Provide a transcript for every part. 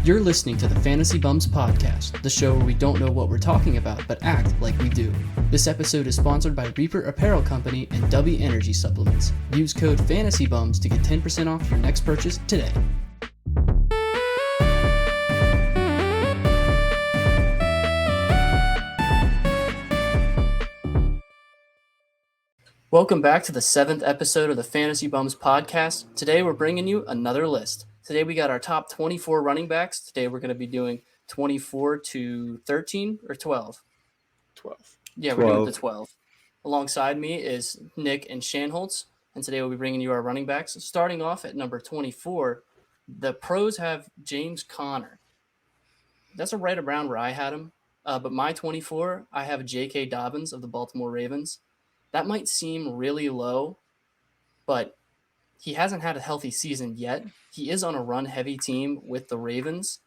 You're listening to the Fantasy Bums Podcast, the show where we don't know what we're talking about, but act like we do. This episode is sponsored by Reaper Apparel Company and W Energy Supplements. Use code FANTASYBUMS to get 10% off your next purchase today. Welcome back to the 7th episode of the Fantasy Bums Podcast. Today we're bringing you another list. Today we got our top 24 running backs. Today we're going to be doing 24 to 13 or 12? 12. Yeah, we're doing the 12. Alongside me is Nick and Shanholtz, and today we'll be bringing you our running backs. Starting off at number 24, the pros have James Conner. That's right around where I had him, but my 24, I have J.K. Dobbins of the Baltimore Ravens. That might seem really low, but he hasn't had a healthy season yet. He is on a run-heavy team with the Ravens,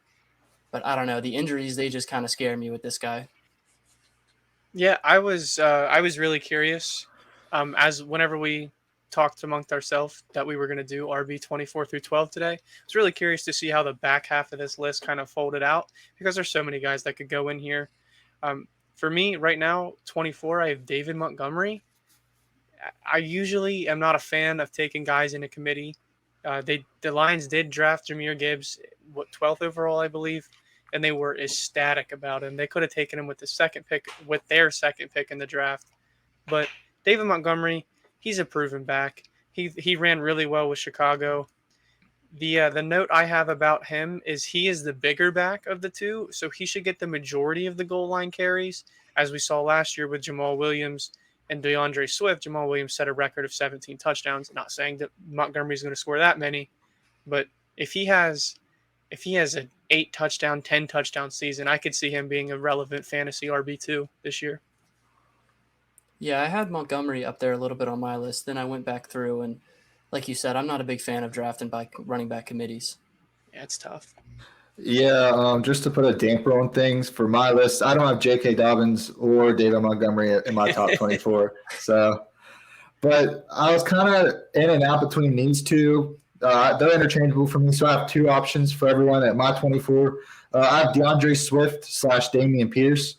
but I don't know. The injuries, they just kind of scare me with this guy. Yeah, I was really curious as whenever we talked amongst ourselves that we were going to do RB 24 through 12 today. I was really curious to see how the back half of this list kind of folded out because there's so many guys that could go in here. For me, right now, 24, I have David Montgomery. I usually am not a fan of taking guys in a committee. The Lions did draft Jahmyr Gibbs, 12th overall, I believe, and they were ecstatic about him. They could have taken him with their second pick in the draft. But David Montgomery, he's a proven back. He ran really well with Chicago. The note I have about him is he is the bigger back of the two, so he should get the majority of the goal line carries, as we saw last year with Jamal Williams and DeAndre Swift. Jamal Williams set a record of 17 touchdowns. Not saying that Montgomery's going to score that many, but if he has an 8 touchdown, 10 touchdown season, I could see him being a relevant fantasy RB2 this year. Yeah, I had Montgomery up there a little bit on my list. Then I went back through, and like you said, I'm not a big fan of drafting by running back committees. Yeah, it's tough. Yeah, just to put a damper on things for my list, I don't have J.K. Dobbins or David Montgomery in my top 24. But I was kind of in and out between these two. They're interchangeable for me, so I have two options for everyone at my 24. I have DeAndre Swift / Dameon Pierce.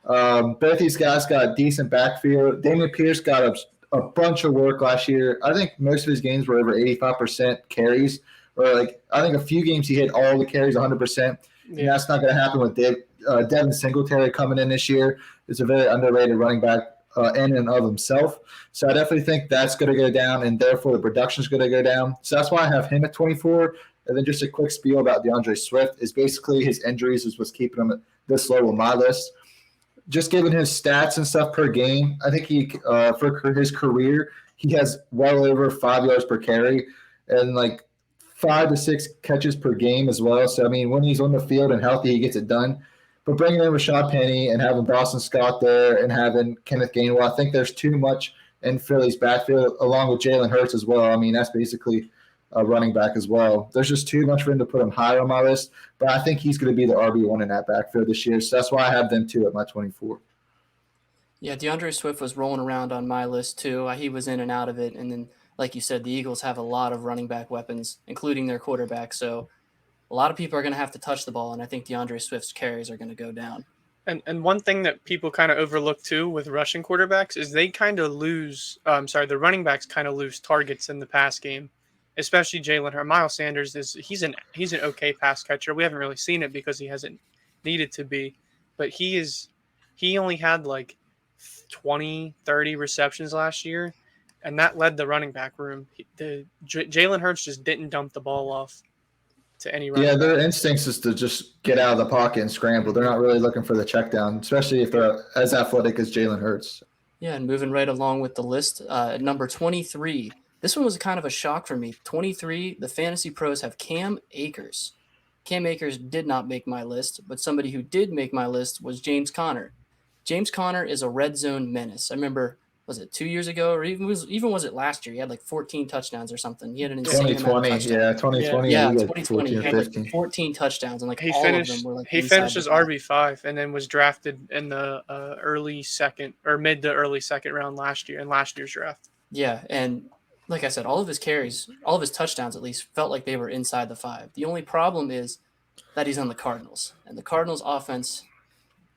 Both these guys got a decent backfield. Dameon Pierce got a bunch of work last year. I think most of his games were over 85% carries. Or I think a few games he hit all the carries 100%. Yeah. And that's not going to happen with Devin Singletary coming in this year. It's a very underrated running back in and of himself. So I definitely think that's going to go down, and therefore the production is going to go down. So that's why I have him at 24. And then just a quick spiel about DeAndre Swift is basically his injuries is what's keeping him this low on my list. Just given his stats and stuff per game, I think he for his career, he has well over 5 yards per carry and 5 to 6 catches per game as well. So, I mean, when he's on the field and healthy, he gets it done. But bringing in Rashad Penny and having Boston Scott there and having Kenneth Gainwell, I think there's too much in Philly's backfield, along with Jalen Hurts as well. I mean, that's basically a running back as well. There's just too much for him to put him higher on my list. But I think he's going to be the RB1 in that backfield this year. So that's why I have them too at my 24. Yeah, DeAndre Swift was rolling around on my list too. He was in and out of it, and then like you said, the Eagles have a lot of running back weapons, including their quarterback. So a lot of people are going to have to touch the ball, and I think DeAndre Swift's carries are going to go down. And one thing that people kind of overlook too with rushing quarterbacks is they kind of lose. The running backs kind of lose targets in the pass game, especially Jalen Hurts. Miles Sanders he's an okay pass catcher. We haven't really seen it because he hasn't needed to be, but he only had 20, 30 receptions last year. And that led the running back room. Jalen Hurts just didn't dump the ball off to any running back. Their instincts is to just get out of the pocket and scramble. They're not really looking for the check down, especially if they're as athletic as Jalen Hurts. Yeah, and moving right along with the list, at number 23, this one was kind of a shock for me. 23, the Fantasy Pros have Cam Akers. Cam Akers did not make my list, but somebody who did make my list was James Conner. James Conner is a red zone menace. I remember – was it 2 years ago, or even was it last year? He had 14 touchdowns or something. He had an insane amount of touchdowns. 2020. Yeah, 2020. He had 14 touchdowns, and he all finished, of them were he finished as RB5 and then was drafted in the early second or mid to early second round last year's draft. Yeah, and like I said, all of his carries, all of his touchdowns at least, felt like they were inside the 5. The only problem is that he's on the Cardinals. And the Cardinals offense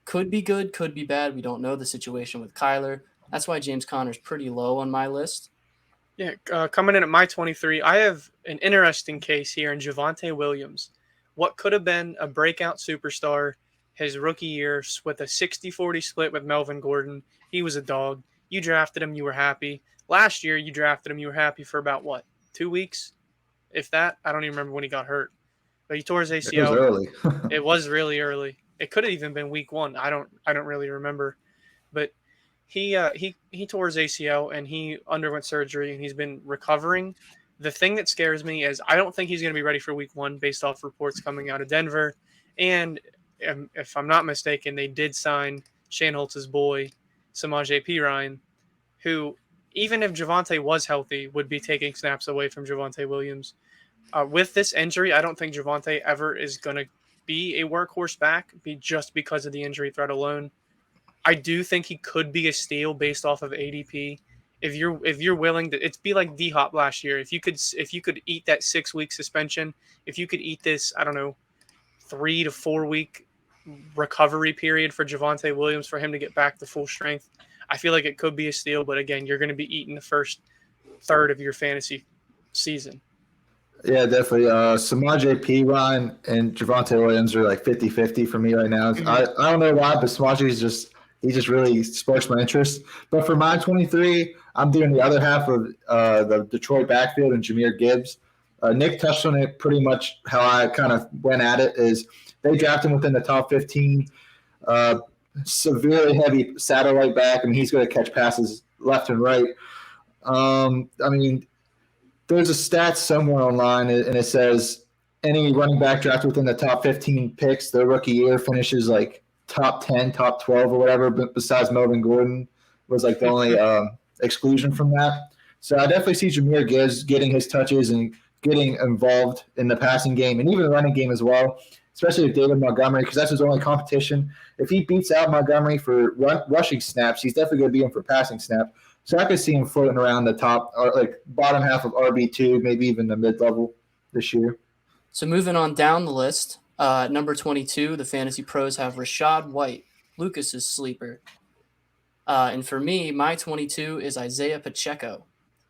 could be good, could be bad. We don't know the situation with Kyler. That's why James Conner's pretty low on my list. Yeah, coming in at my 23, I have an interesting case here in Javonte Williams. What could have been a breakout superstar his rookie year with a 60-40 split with Melvin Gordon. He was a dog. You drafted him, you were happy. Last year, you drafted him, you were happy for about, what, 2 weeks? If that? I don't even remember when he got hurt. But he tore his It was ACL. early. It was really early. It could have even been week 1. I don't really remember. But he tore his ACL and he underwent surgery and he's been recovering. The thing that scares me is I don't think he's going to be ready for week 1 based off reports coming out of Denver. And if I'm not mistaken, they did sign Shane Holtz's boy, Samaje Perine, who, even if Javonte was healthy, would be taking snaps away from Javonte Williams. With this injury, I don't think Javonte ever is going to be a workhorse back just because of the injury threat alone. I do think he could be a steal based off of ADP. If you're willing to, it's be like D Hop last year. If you could eat that 6-week suspension, if you could eat this, I don't know, 3 to 4 week recovery period for Javonte Williams for him to get back to full strength, I feel like it could be a steal. But again, you're going to be eating the first third of your fantasy season. Yeah, definitely. Samaje Perine and Javonte Williams are like 50-50 for me right now. Mhm. I don't know why, but Samaje he just really sparks my interest. But for my 23, I'm doing the other half of the Detroit backfield and Jahmyr Gibbs. Nick touched on it pretty much how I kind of went at it is they drafted him within the top 15. Severely heavy satellite back, and he's going to catch passes left and right. I mean, there's a stat somewhere online, and it says any running back drafted within the top 15 picks, their rookie year finishes like top 10, top 12 or whatever, but besides Melvin Gordon was like the only exclusion from that. So I definitely see Jahmyr Gibbs getting his touches and getting involved in the passing game and even the running game as well, especially with David Montgomery, because that's his only competition. If he beats out Montgomery for rushing snaps, he's definitely going to beat him for passing snaps. So I could see him floating around the top, or like bottom half of RB2, maybe even the mid-level this year. So moving on down the list, number 22, the Fantasy Pros have Rachaad White, Lucas's sleeper. And for me, my 22 is Isaiah Pacheco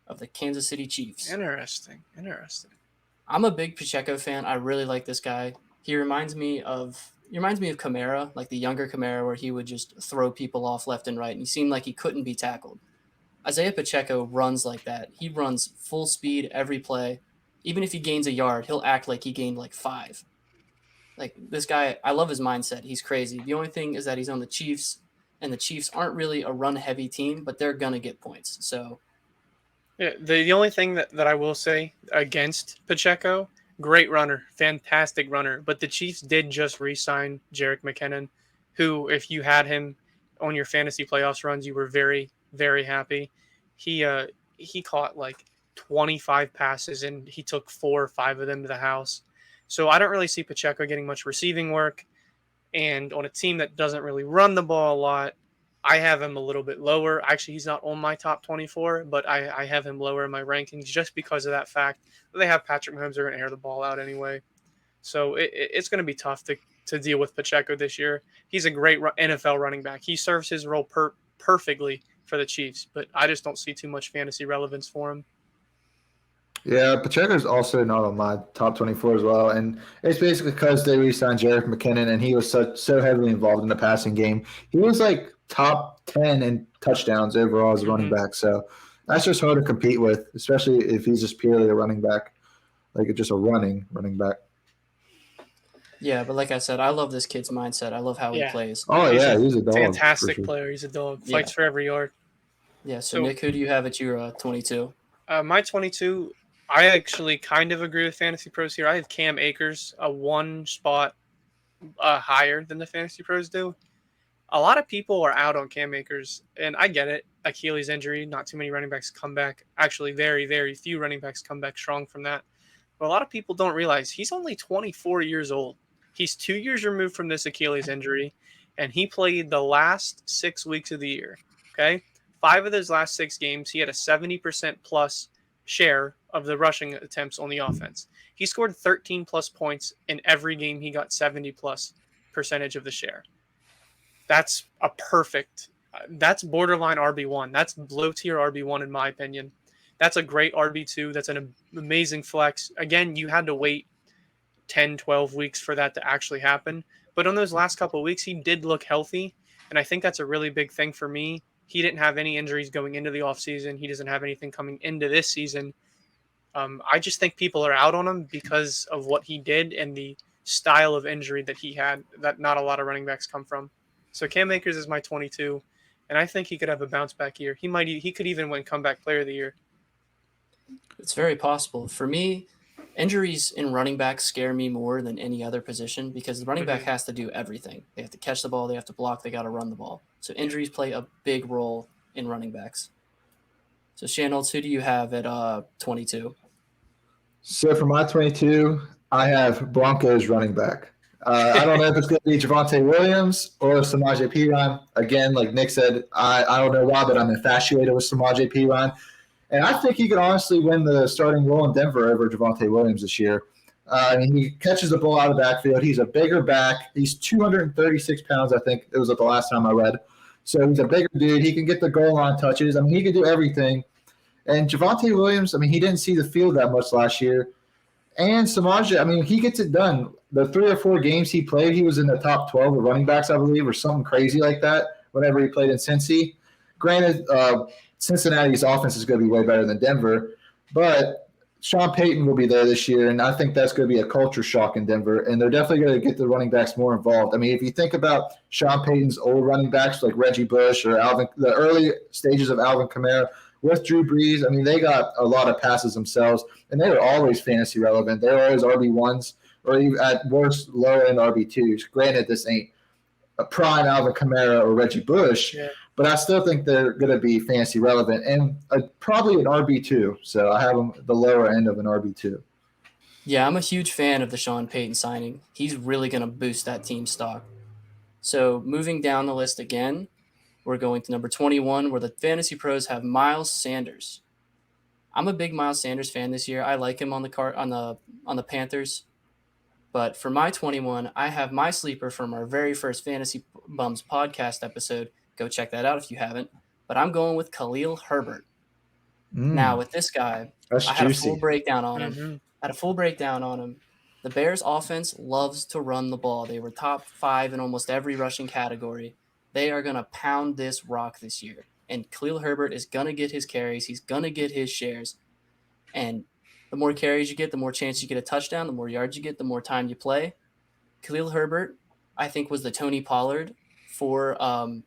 of the Kansas City Chiefs. Interesting. I'm a big Pacheco fan. I really like this guy. He reminds me of Kamara, like the younger Kamara, where he would just throw people off left and right, and he seemed like he couldn't be tackled. Isaiah Pacheco runs like that. He runs full speed every play. Even if he gains a yard, he'll act like he gained like 5. Like this guy, I love his mindset. He's crazy. The only thing is that he's on the Chiefs, and the Chiefs aren't really a run-heavy team, but they're going to get points. So, yeah, the only thing that I will say against Pacheco, great runner, fantastic runner, but the Chiefs did just re-sign Jerick McKinnon, who, if you had him on your fantasy playoffs runs, you were very, very happy. He caught like 25 passes and he took 4 or 5 of them to the house. So I don't really see Pacheco getting much receiving work. And on a team that doesn't really run the ball a lot, I have him a little bit lower. Actually, he's not on my top 24, but I have him lower in my rankings just because of that fact that they have Patrick Mahomes. They're going to air the ball out anyway. So it's going to be tough to deal with Pacheco this year. He's a great NFL running back. He serves his role perfectly for the Chiefs, but I just don't see too much fantasy relevance for him. Yeah, Pacheco's also not on my top 24 as well, and it's basically because they re-signed Jerick McKinnon, and he was so heavily involved in the passing game. He was like top 10 in touchdowns overall as a running back, so that's just hard to compete with, especially if he's just purely a running back, like just a running back. yeah, but like I said, I love this kid's mindset. I love how he plays. Oh, He's yeah, a he's a dog. fantastic for sure. player. He's a dog. Fights for every yard. Yeah, so Nick, who do you have at your 22? My 22, I actually kind of agree with Fantasy Pros here. I have Cam Akers, a 1 spot higher than the Fantasy Pros do. A lot of people are out on Cam Akers, and I get it. Achilles injury, not too many running backs come back. Actually, very, very few running backs come back strong from that. But a lot of people don't realize he's only 24 years old. He's 2 years removed from this Achilles injury, and he played the last 6 weeks of the year. Okay? 5 of those last 6 games, he had a 70% plus share of the rushing attempts on the offense. He scored 13 plus points in every game. He got 70 plus percentage of the share. That's a perfect. That's borderline RB1. That's low tier RB1 in my opinion. That's a great RB2. That's an amazing flex. Again, you had to wait 10, 12 weeks for that to actually happen. But on those last couple of weeks, he did look healthy. And I think that's a really big thing for me. He didn't have any injuries going into the offseason. He doesn't have anything coming into this season. I just think people are out on him because of what he did and the style of injury that he had that not a lot of running backs come from. So Cam Akers is my 22, and I think he could have a bounce back year. He could even win comeback player of the year. It's very possible. For me, injuries in running back scare me more than any other position because the running back has to do everything. They have to catch the ball, they have to block, they got to run the ball. So injuries play a big role in running backs. So Shanholz, who do you have at 22? So for my 22, I have Broncos running back. I don't know if it's going to be Javonte Williams or Samaje Perine. Again, like Nick said, I don't know why, but I'm infatuated with Samaje Perine. And I think he could honestly win the starting role in Denver over Javonte Williams this year. I mean, he catches the ball out of the backfield. He's a bigger back. He's 236 pounds, I think it was the last time I read. So he's a bigger dude. He can get the goal line touches. I mean, he can do everything. And Javonte Williams, I mean, he didn't see the field that much last year. And Samaje, I mean, he gets it done. The 3 or 4 games he played, he was in the top 12 of running backs, I believe, or something crazy like that whenever he played in Cincy. Granted, Cincinnati's offense is going to be way better than Denver, but Sean Payton will be there this year, and I think that's going to be a culture shock in Denver, and they're definitely going to get the running backs more involved. I mean, if you think about Sean Payton's old running backs like Reggie Bush or the early stages of Alvin Kamara with Drew Brees, I mean, they got a lot of passes themselves, and they were always fantasy relevant. They were always RB1s or even at worst lower-end RB2s. Granted, this ain't a prime Alvin Kamara or Reggie Bush, but I still think they're going to be fantasy relevant and probably an RB2. So I have them the lower end of an RB2. Yeah, I'm a huge fan of the Sean Payton signing. He's really going to boost that team stock. So moving down the list again, we're going to number 21, where the Fantasy Pros have Miles Sanders. I'm a big Miles Sanders fan this year. I like him on the Panthers. But for my 21, I have my sleeper from our very first Fantasy Bums podcast episode. Go check that out if you haven't. But I'm going with Khalil Herbert. Now, with this guy, I had a full breakdown on him. The Bears' offense loves to run the ball. They were top 5 in almost every rushing category. They are going to pound this rock this year. And Khalil Herbert is going to get his carries. He's going to get his shares. And the more carries you get, the more chance you get a touchdown. The more yards you get, the more time you play. Khalil Herbert, I think, was the Tony Pollard for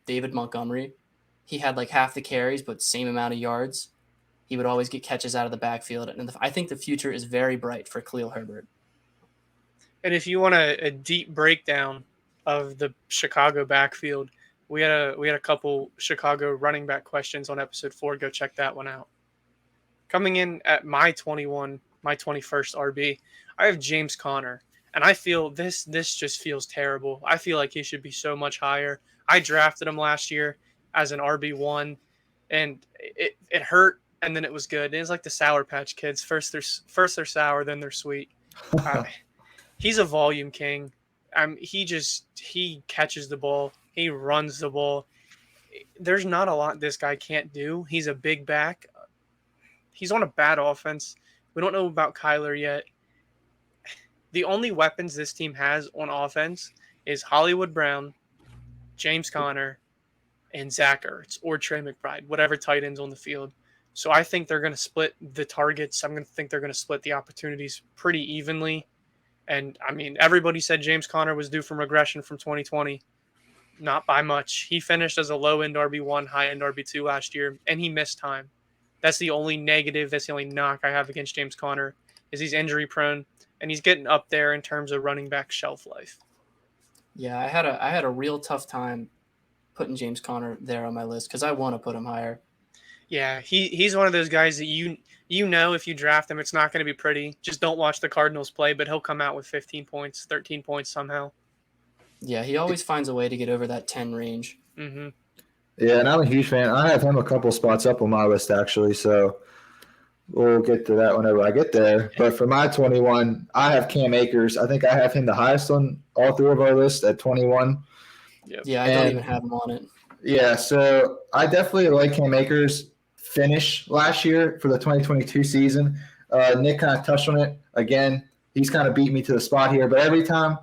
David Montgomery. He had like half the carries, but same amount of yards. He would always get catches out of the backfield. And I think the future is very bright for Khalil Herbert. And if you want a deep breakdown of the Chicago backfield, we had a couple Chicago running back questions on episode 4. Go check that one out. Coming in at my 21, my 21st RB, I have James Conner. And I feel this just feels terrible. I feel like he should be so much higher. I drafted him last year as an RB1, and it hurt, and then it was good. It's like the Sour Patch Kids. First they're sour, then they're sweet. He's a volume king. He catches the ball. He runs the ball. There's not a lot this guy can't do. He's a big back. He's on a bad offense. We don't know about Kyler yet. The only weapons this team has on offense is Hollywood Brown, James Conner, and Zach Ertz or Trey McBride, whatever tight ends on the field. So I think they're going to split the targets. I'm going to think they're going to split the opportunities pretty evenly. And, I mean, everybody said James Conner was due for regression from 2020. Not by much. He finished as a low-end RB1, high-end RB2 last year, and he missed time. That's the only negative, that's the only knock I have against James Conner, is he's injury-prone, and he's getting up there in terms of running back shelf life. Yeah, I had a real tough time putting James Conner there on my list because I want to put him higher. Yeah, he's one of those guys that you know if you draft him, it's not going to be pretty. Just don't watch the Cardinals play, but he'll come out with 15 points, 13 points somehow. Yeah, he always finds a way to get over that 10 range. Yeah, and I'm a huge fan. I have him a couple spots up on my list, actually. So we'll get to that whenever I get there. But for my 21, I have Cam Akers. I think I have him the highest on all three of our lists at 21. Yeah, I don't even have him on it. Yeah, so I definitely like Cam Akers' finish last year for the 2022 season. Nick kind of touched on it. Again, he's kind of beat me to the spot here, but every time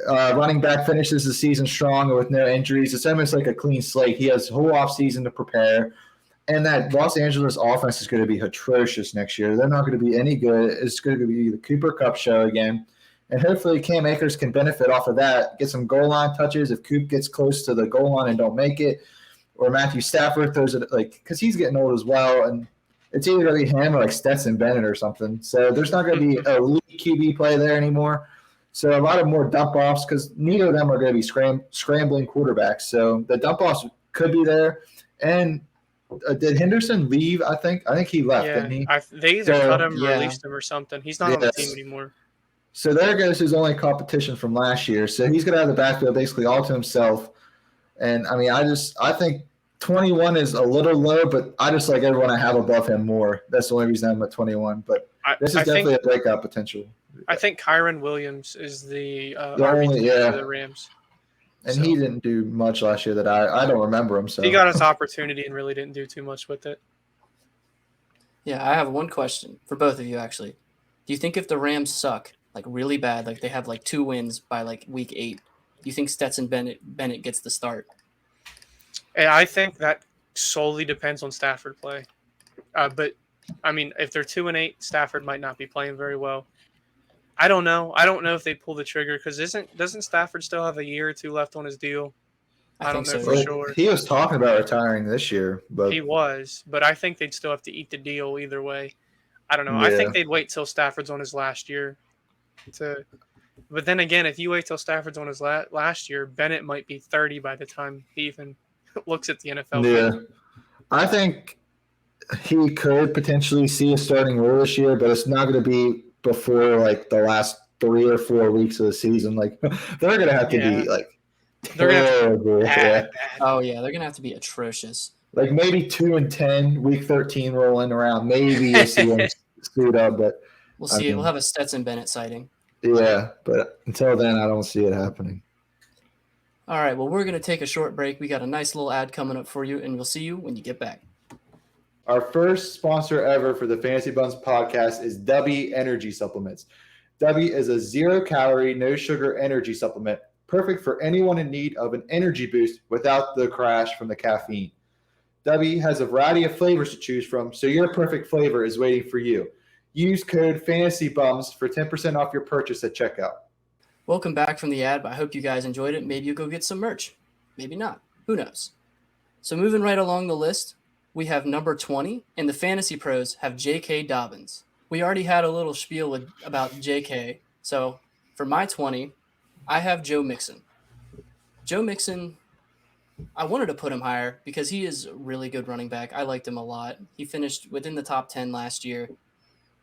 running back finishes the season strong with no injuries, it's almost like a clean slate. He has a whole offseason to prepare. And that Los Angeles offense is going to be atrocious next year. They're not going to be any good. It's going to be the Cooper Cup show again. And hopefully Cam Akers can benefit off of that, get some goal line touches if Coop gets close to the goal line and don't make it, or Matthew Stafford throws it, because he's getting old as well. And it's either going to be him or like Stetson Bennett or something. So there's not going to be a elite QB play there anymore. So a lot of more dump offs because neither of them are going to be scrambling quarterbacks. So the dump offs could be there. And did Henderson leave? I think he left, didn't he? They either cut him or released him or something. He's not on the team anymore. So there goes his only competition from last year. So he's going to have the backfield basically all to himself. And, I mean, I think 21 is a little low, but I just like everyone I have above him more. That's the only reason I'm at 21. But this is definitely a breakout potential. I think Kyron Williams is the RB2 for the Rams. And he didn't do much last year that I don't remember him. So he got his opportunity and really didn't do too much with it. Yeah, I have one question for both of you, actually. Do you think if the Rams suck, like really bad, like they have like 2 wins by like week 8, do you think Stetson Bennett gets the start? And I think that solely depends on Stafford play. But, I mean, if they're 2-8, Stafford might not be playing very well. I don't know. I don't know if they pull the trigger because doesn't Stafford still have a year or 2 left on his deal? I don't know for sure. He was talking about retiring this year, but he was. But I think they'd still have to eat the deal either way. I don't know. Yeah. I think they'd wait till Stafford's on his last year. But then again, if you wait till Stafford's on his last year, Bennett might be 30 by the time he even looks at the NFL. Yeah, I think he could potentially see a starting role this year, but it's not going to be before like the last 3 or 4 weeks of the season. Like they're going to have to be like terrible. Bad. Oh yeah, they're going to have to be atrocious. Like maybe 2-10, week 13 rolling around. Maybe you'll see them screwed up, but we'll see. We'll have a Stetson Bennett sighting. Yeah, but until then, I don't see it happening. All right, well, we're going to take a short break. We got a nice little ad coming up for you, and we'll see you when you get back. Our first sponsor ever for the Fantasy Buns podcast is W Energy Supplements. W is a 0-calorie, no-sugar energy supplement, perfect for anyone in need of an energy boost without the crash from the caffeine. W has a variety of flavors to choose from, so your perfect flavor is waiting for you. Use code FANTASYBUMS for 10% off your purchase at checkout. Welcome back from the ad, but I hope you guys enjoyed it. Maybe you'll go get some merch. Maybe not. Who knows? So moving right along the list, we have number 20, and the Fantasy Pros have J.K. Dobbins. We already had a little spiel about J.K., so for my 20, I have Joe Mixon. Joe Mixon, I wanted to put him higher because he is a really good running back. I liked him a lot. He finished within the top 10 last year.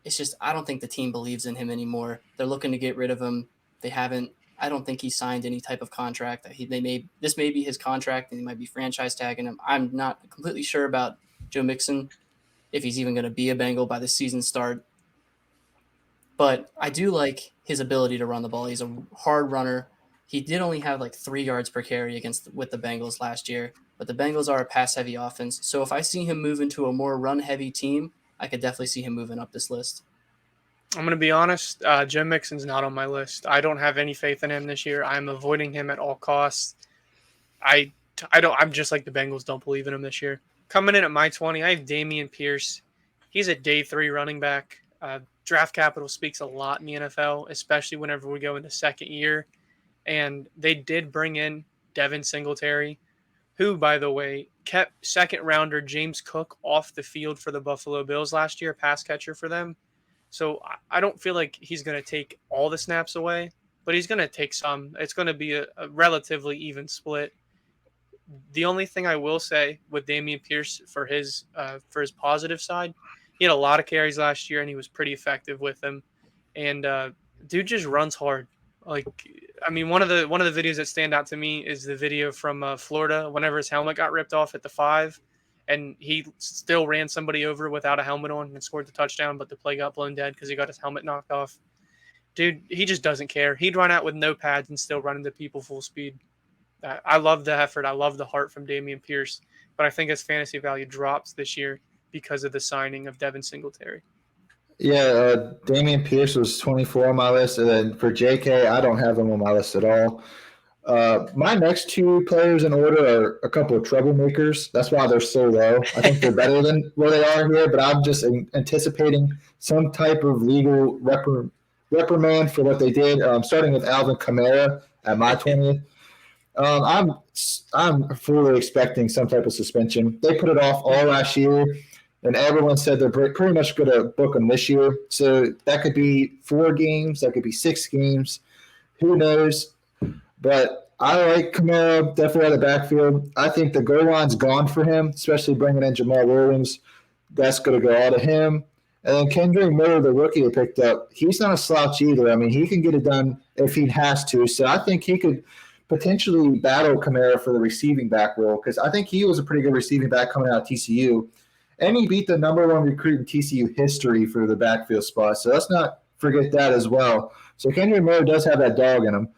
It's just I don't think the team believes in him anymore. They're looking to get rid of him. They haven't. I don't think he signed any type of contract. This may be his contract, and they might be franchise tagging him. I'm not completely sure about Joe Mixon, if he's even going to be a Bengal by the season start. But I do like his ability to run the ball. He's a hard runner. He did only have like 3 yards per carry with the Bengals last year, but the Bengals are a pass-heavy offense. So if I see him move into a more run-heavy team, I could definitely see him moving up this list. I'm going to be honest. Joe Mixon's not on my list. I don't have any faith in him this year. I'm avoiding him at all costs. I'm just like the Bengals. Don't believe in him this year. Coming in at my 20, I have Dameon Pierce. He's a day 3 running back. Draft capital speaks a lot in the NFL, especially whenever we go into second year. And they did bring in Devin Singletary, who, by the way, kept second-rounder James Cook off the field for the Buffalo Bills last year, pass catcher for them. So I don't feel like he's going to take all the snaps away, but he's going to take some. It's going to be a relatively even split. The only thing I will say with Dameon Pierce for his positive side, he had a lot of carries last year, and he was pretty effective with them. And dude just runs hard. Like, I mean, one of the videos that stand out to me is the video from Florida whenever his helmet got ripped off at the 5, and he still ran somebody over without a helmet on and scored the touchdown, but the play got blown dead because he got his helmet knocked off. Dude, he just doesn't care. He'd run out with no pads and still run into people full speed. I love the effort. I love the heart from Dameon Pierce, but I think his fantasy value drops this year because of the signing of Devin Singletary. Yeah, Dameon Pierce was 24 on my list, and then for JK, I don't have him on my list at all. My next two players in order are a couple of troublemakers. That's why they're so low. I think they're better than where they are here, but I'm just anticipating some type of legal reprimand for what they did. Starting with Alvin Kamara at my 20th. I'm fully expecting some type of suspension. They put it off all last year, and everyone said they're pretty much going to book him this year. So that could be 4 games, that could be 6 games. Who knows? But I like Kamara, definitely out of the backfield. I think the goal line's gone for him, especially bringing in Jamal Williams. That's going to go out of him. And then Kendrick Miller, the rookie they picked up, he's not a slouch either. I mean, he can get it done if he has to. So I think he could potentially battle Kamara for the receiving back role because I think he was a pretty good receiving back coming out of TCU. And he beat the number 1 recruit in TCU history for the backfield spot. So let's not forget that as well. So Kendrick Miller does have that dog in him.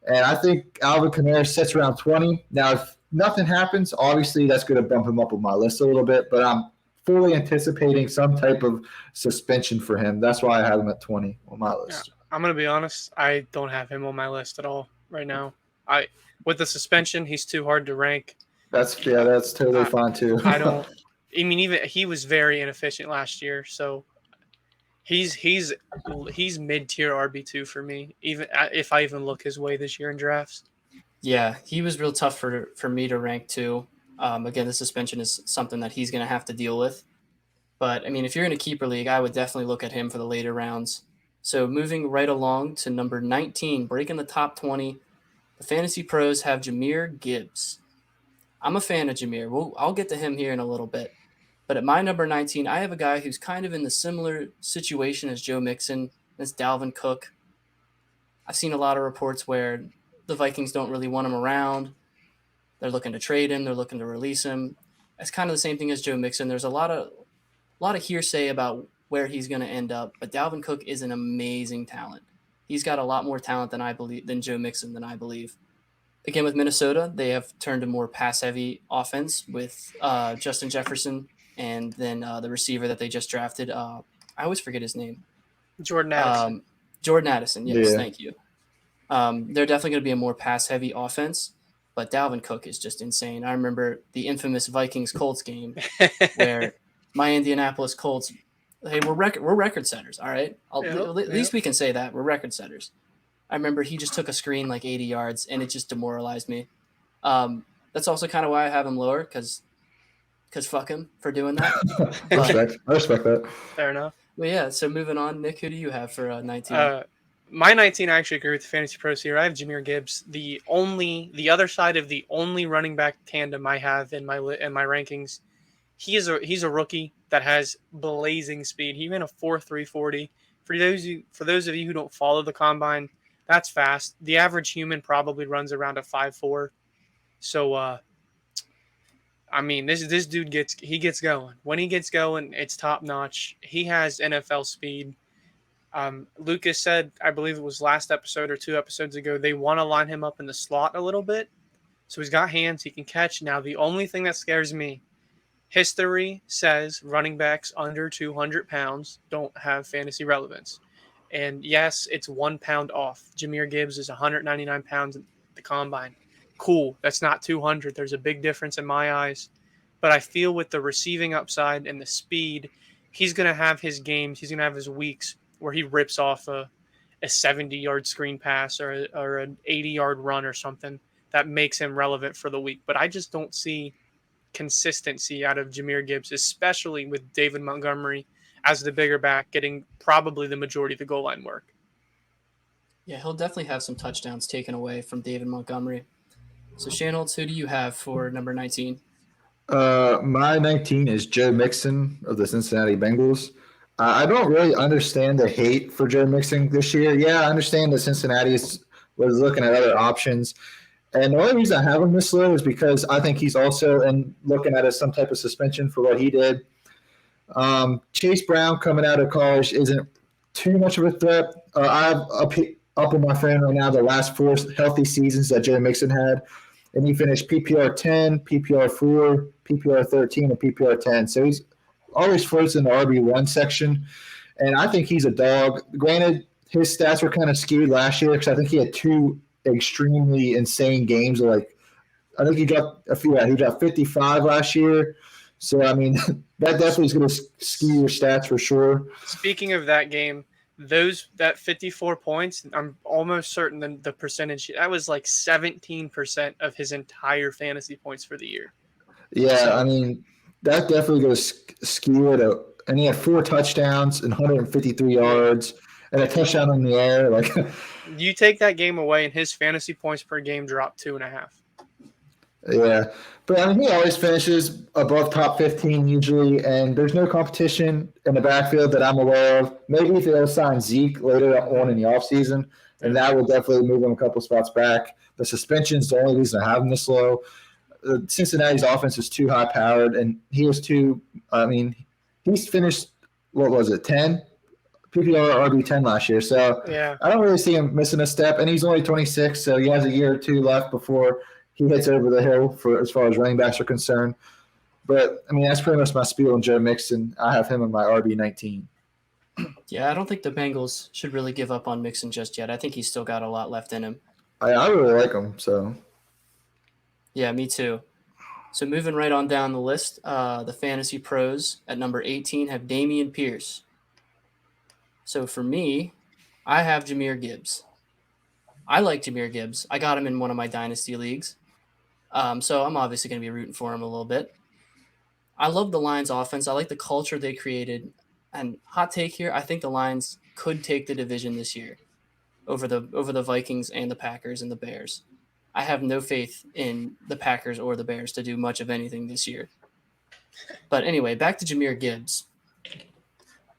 And I think Alvin Kamara sits around 20. Now, if nothing happens, obviously that's going to bump him up on my list a little bit. But I'm fully anticipating some type of suspension for him. That's why I have him at 20 on my list. Yeah, I'm going to be honest. I don't have him on my list at all right now. With the suspension, he's too hard to rank. That's totally fine too. I mean, even he was very inefficient last year, so he's mid-tier RB2 for me. Even if I even look his way this year in drafts. Yeah, he was real tough for me to rank too. Again, the suspension is something that he's going to have to deal with. But I mean, if you're in a keeper league, I would definitely look at him for the later rounds. So moving right along to number 19, breaking the top 20. The Fantasy Pros have Jahmyr Gibbs. I'm a fan of Jahmyr. I'll get to him here in a little bit. But at my number 19, I have a guy who's kind of in the similar situation as Joe Mixon, as Dalvin Cook. I've seen a lot of reports where the Vikings don't really want him around. They're looking to trade him. They're looking to release him. It's kind of the same thing as Joe Mixon. There's a lot of hearsay about where he's going to end up. But Dalvin Cook is an amazing talent. He's got a lot more talent than Joe Mixon than I believe. Again, with Minnesota, they have turned a more pass-heavy offense with Justin Jefferson and then the receiver that they just drafted. I always forget his name. Jordan Addison. Jordan Addison, yes, Thank you. They're definitely going to be a more pass-heavy offense, but Dalvin Cook is just insane. I remember the infamous Vikings-Colts game where my Indianapolis Colts – hey, we're record setters, all right? At least we can say that. We're record setters. I remember he just took a screen like 80 yards, and it just demoralized me. That's also kind of why I have him lower, because fuck him for doing that. I respect that. Fair enough. Well, yeah, so moving on, Nick, who do you have for 19? My 19, I actually agree with the Fantasy Pros here. I have Jahmyr Gibbs. The other side of the only running back tandem I have in my rankings. He's a rookie that has blazing speed. He ran a 4.3 40. For those of you who don't follow the combine, that's fast. The average human probably runs around a 5.4. So, I mean, this dude gets going. When he gets going, it's top notch. He has NFL speed. Lucas said, I believe it was last episode or 2 episodes ago, they want to line him up in the slot a little bit. So he's got hands, he can catch. Now, the only thing that scares me, history says running backs under 200 pounds don't have fantasy relevance. And yes, it's 1 pound off. Jahmyr Gibbs is 199 pounds at the combine. Cool. That's not 200. There's a big difference in my eyes. But I feel with the receiving upside and the speed, he's going to have his games. He's going to have his weeks where he rips off a 70-yard screen pass or an 80-yard run or something that makes him relevant for the week. But I just don't see consistency out of Jahmyr Gibbs, especially with David Montgomery as the bigger back getting probably the majority of the goal line work. Yeah, he'll definitely have some touchdowns taken away from David Montgomery. So, Shanholtz, who do you have for number 19? My 19 is Joe Mixon of the Cincinnati Bengals. I don't really understand the hate for Joe Mixon this year. Yeah, I understand that Cincinnati was looking at other options. And the only reason I have him this low is because I think he's also looking at as some type of suspension for what he did. Chase Brown coming out of college isn't too much of a threat. I have up on my phone right now the last 4 healthy seasons that Joe Mixon had, and he finished PPR 10, PPR 4, PPR 13, and PPR 10. So he's always floats in the RB1 section, and I think he's a dog. Granted, his stats were kind of skewed last year because I think he had 2 extremely insane games. Like I think he dropped a few. He dropped 55 last year. So I mean, that definitely is going to skew your stats for sure. Speaking of that game, that 54 points, I'm almost certain the percentage that was like 17% of his entire fantasy points for the year. Yeah, So, I mean, that definitely goes skew it. And he had 4 touchdowns and 153 yards and a touchdown in the air. Like, you take that game away, and his fantasy points per game dropped 2.5. yeah, but I mean, he always finishes above top 15 usually, and there's no competition in the backfield that I'm aware of. Maybe if they'll sign Zeke later on in the offseason, and that will definitely move him a couple spots back. The suspension's the only reason I have him this low. Cincinnati's offense is too high powered, and he was too. I mean, he's finished what was it, 10 PPR RB 10 last year. So Yeah, I don't really see him missing a step, and he's only 26, so he has a year or 2 left before he hits over the hill for as far as running backs are concerned. But I mean, that's pretty much my spiel on Joe Mixon. I have him in my RB 19. Yeah, I don't think the Bengals should really give up on Mixon just yet. I think he's still got a lot left in him. I really like him. So Yeah, me too. So moving right on down the list, the Fantasy Pros at number 18 have Dameon Pierce. So for me, I have Jahmyr Gibbs. I like Jahmyr Gibbs. I got him in one of my dynasty leagues. So I'm obviously going to be rooting for him a little bit. I love the Lions offense. I like the culture they created. And hot take here, I think the Lions could take the division this year over the Vikings and the Packers and the Bears. I have no faith in the Packers or the Bears to do much of anything this year. But anyway, back to Jahmyr Gibbs.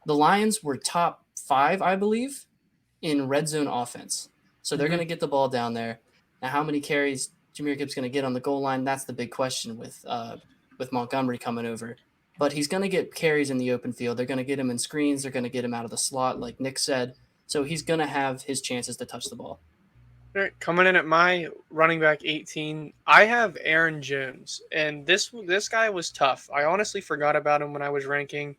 The Lions were top 5, I believe, in red zone offense. So they're going to get the ball down there. Now, how many carries Jahmyr Gibbs going to get on the goal line? That's the big question with Montgomery coming over. But he's going to get carries in the open field. They're going to get him in screens. They're going to get him out of the slot, like Nick said. So he's going to have his chances to touch the ball. All right, coming in at my running back 18, I have Aaron Jones, and this guy was tough. I honestly forgot about him when I was ranking,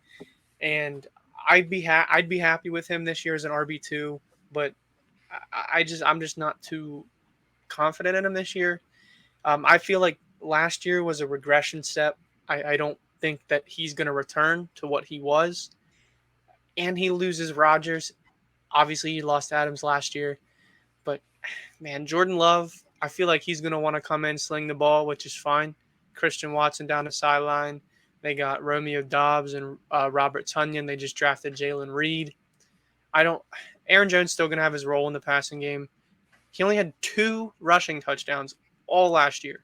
and I'd be happy with him this year as an RB2, but I'm just not too confident in him this year. I feel like last year was a regression step. I don't think that he's going to return to what he was, and he loses Rodgers. Obviously, he lost Adams last year. But, man, Jordan Love, I feel like he's going to want to come in, sling the ball, which is fine. Christian Watson down the sideline. They got Romeo Doubs and Robert Tonyan. They just drafted Jalen Reed. Aaron Jones still going to have his role in the passing game. He only had 2 rushing touchdowns all last year.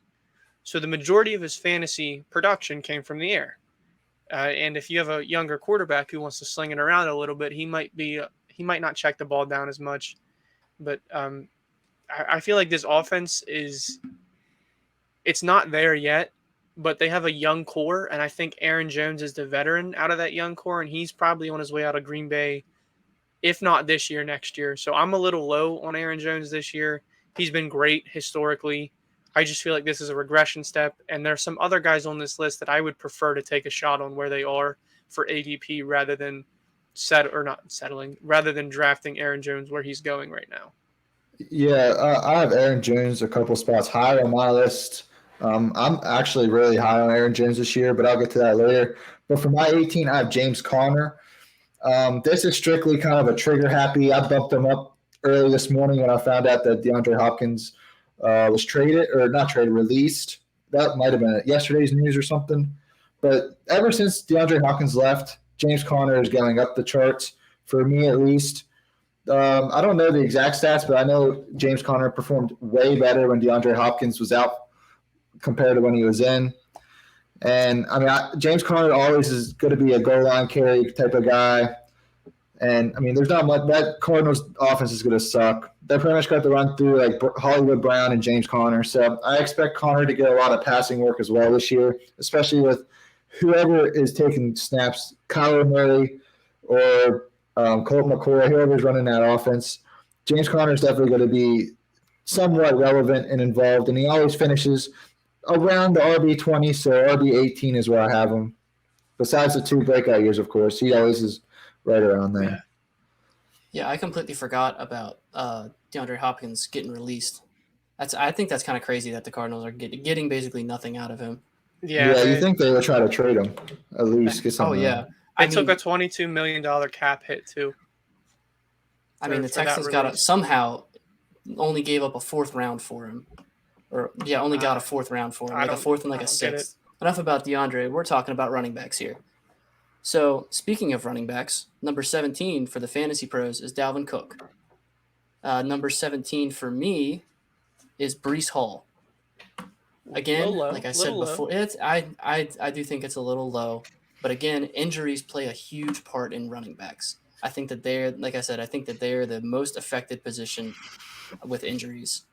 So the majority of his fantasy production came from the air. And if you have a younger quarterback who wants to sling it around a little bit, he might not check the ball down as much. But I feel like this offense it's not there yet, but they have a young core, and I think Aaron Jones is the veteran out of that young core, and he's probably on his way out of Green Bay, if not this year, next year. So I'm a little low on Aaron Jones this year. He's been great historically. I just feel like this is a regression step, and there's some other guys on this list that I would prefer to take a shot on where they are for ADP rather than rather than drafting Aaron Jones where he's going right now. yeah, I have Aaron Jones a couple spots higher on my list. I'm actually really high on Aaron Jones this year, but I'll get to that later. But for my 18, I have James Conner. This is strictly kind of a trigger happy. I bumped him up early this morning when I found out that DeAndre Hopkins was released. That might have been yesterday's news or something. But ever since DeAndre Hopkins left, James Conner is going up the charts, for me at least. I don't know the exact stats, but I know James Conner performed way better when DeAndre Hopkins was out compared to when he was in. And, I mean, James Conner always is going to be a goal line carry type of guy. And I mean, there's not much. That Cardinals offense is going to suck. They pretty much got to run through like Hollywood Brown and James Conner. So I expect Conner to get a lot of passing work as well this year, especially with whoever is taking snaps, Kyler Murray or Colt McCoy, whoever's running that offense. James Conner is definitely going to be somewhat relevant and involved, and he always finishes around the RB20, so RB18 is where I have him. Besides the 2 breakout years, of course, he always is right around there. Yeah, I completely forgot about DeAndre Hopkins getting released. I think that's kind of crazy that the Cardinals are getting basically nothing out of him. Yeah, you think they would try to trade him at least? Get Oh something. yeah, They took a $22 million cap hit too. I mean, the for that Texans got release. somehow only gave up a 4th round for him, or only got a 4th round for him, like a 4th and like a 6th. Enough about DeAndre. We're talking about running backs here. So speaking of running backs, number 17 for the Fantasy Pros is Dalvin Cook. Number 17 for me is Breece Hall. Again, like I said before, I do think it's a little low, but again, injuries play a huge part in running backs. I think that they're, like I said, I think that they're the most affected position with injuries.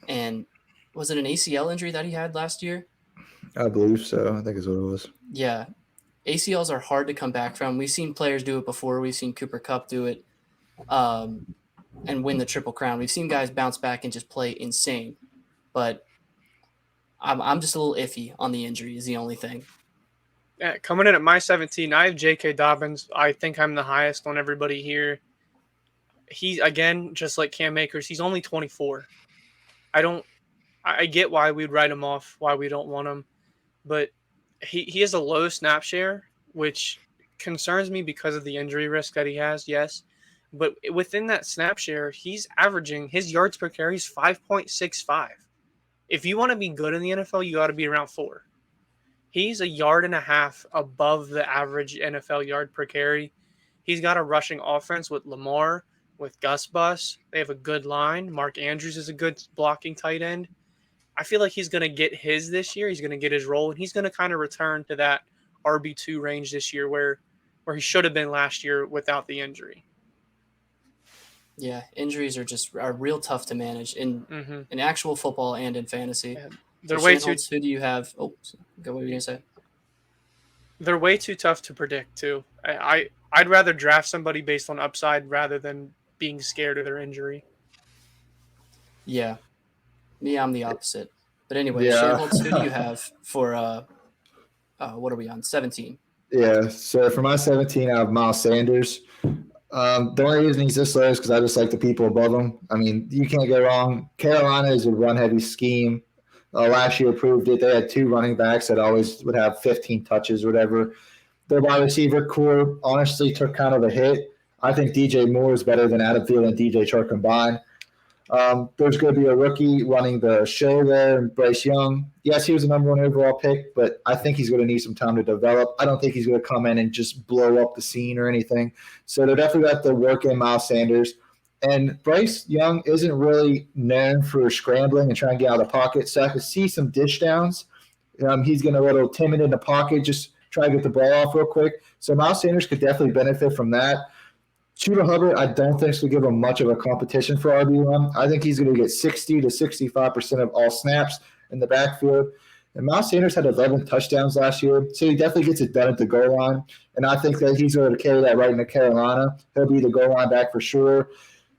And was it an ACL injury that he had last year? I believe so. I think is what it was. Yeah. ACLs are hard to come back from. We've seen players do it before. We've seen Cooper Kupp do it and win the Triple Crown. We've seen guys bounce back and just play insane. But I'm just a little iffy on the injury is the only thing. Yeah, coming in at my 17, I have J.K. Dobbins. I think I'm the highest on everybody here. He, again, just like Cam Akers, he's only 24. I get why we'd write him off, why we don't want him. But he has a low snap share, which concerns me because of the injury risk that he has, yes. But within that snap share, he's averaging, his yards per carry is 5.65. If you want to be good in the NFL, you got to be around 4. He's 1.5 yards above the average NFL yard per carry. He's got a rushing offense with Lamar, with Gus Bus. They have a good line. Mark Andrews is a good blocking tight end. I feel like he's going to get his this year. He's going to get his role, and he's going to kind of return to that RB2 range this year where he should have been last year without the injury. Yeah, injuries are real tough to manage in actual football and in fantasy. Yeah, they're way too. Who do you have? Oh, go. What were you gonna say? They're way too tough to predict too. I'd rather draft somebody based on upside rather than being scared of their injury. Yeah, me, I'm the opposite. But anyway, Yeah. Holtz, who do you have for what are we on? 17. Yeah. So for my 17, I have Miles Sanders. The only reason he's this low is because I just like the people above him. I mean, you can't go wrong. Carolina is a run-heavy scheme. Last year proved it. They had 2 running backs that always would have 15 touches or whatever. Their wide receiver core honestly took kind of a hit. I think DJ Moore is better than Adam Thielen and DJ Chark combined. There's going to be a rookie running the show there, Bryce Young. Yes, he was the number 1 overall pick, but I think he's going to need some time to develop. I don't think he's going to come in and just blow up the scene or anything. So they're definitely got to work in Miles Sanders. And Bryce Young isn't really known for scrambling and trying to get out of the pocket. So I could see some dish downs. He's getting a little timid in the pocket, just try to get the ball off real quick. So Miles Sanders could definitely benefit from that. Chuba Hubbard, I don't think is going to give him much of a competition for RB1. I think he's going to get 60 to 65% of all snaps in the backfield. And Miles Sanders had 11 touchdowns last year, so he definitely gets it done at the goal line. And I think that he's going to carry that right into Carolina. He'll be the goal line back for sure.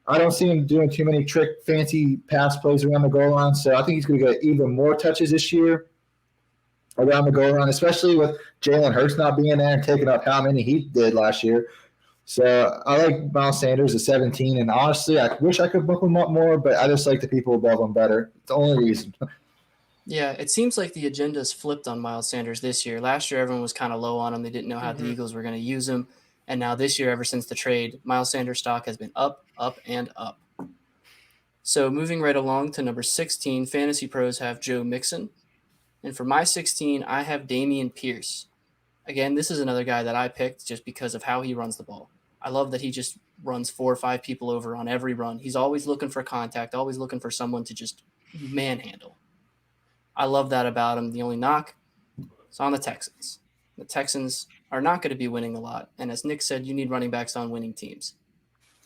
I don't see him doing too many fancy pass plays around the goal line, so I think he's going to get even more touches this year around the goal line, especially with Jalen Hurts not being there and taking up how many he did last year. So I like Miles Sanders at 17, and honestly, I wish I could bump him up more, but I just like the people above him better. It's the only reason. Yeah, it seems like the agenda's flipped on Miles Sanders this year. Last year, everyone was kind of low on him. They didn't know how the Eagles were going to use him. And now this year, ever since the trade, Miles Sanders' stock has been up, up, and up. So moving right along to number 16, Fantasy Pros have Joe Mixon. And for my 16, I have Dameon Pierce. Again, this is another guy that I picked just because of how he runs the ball. I love that he just runs 4 or 5 people over on every run. He's always looking for contact, always looking for someone to just manhandle. I love that about him. The only knock is on the Texans. The Texans are not going to be winning a lot. And as Nick said, you need running backs on winning teams.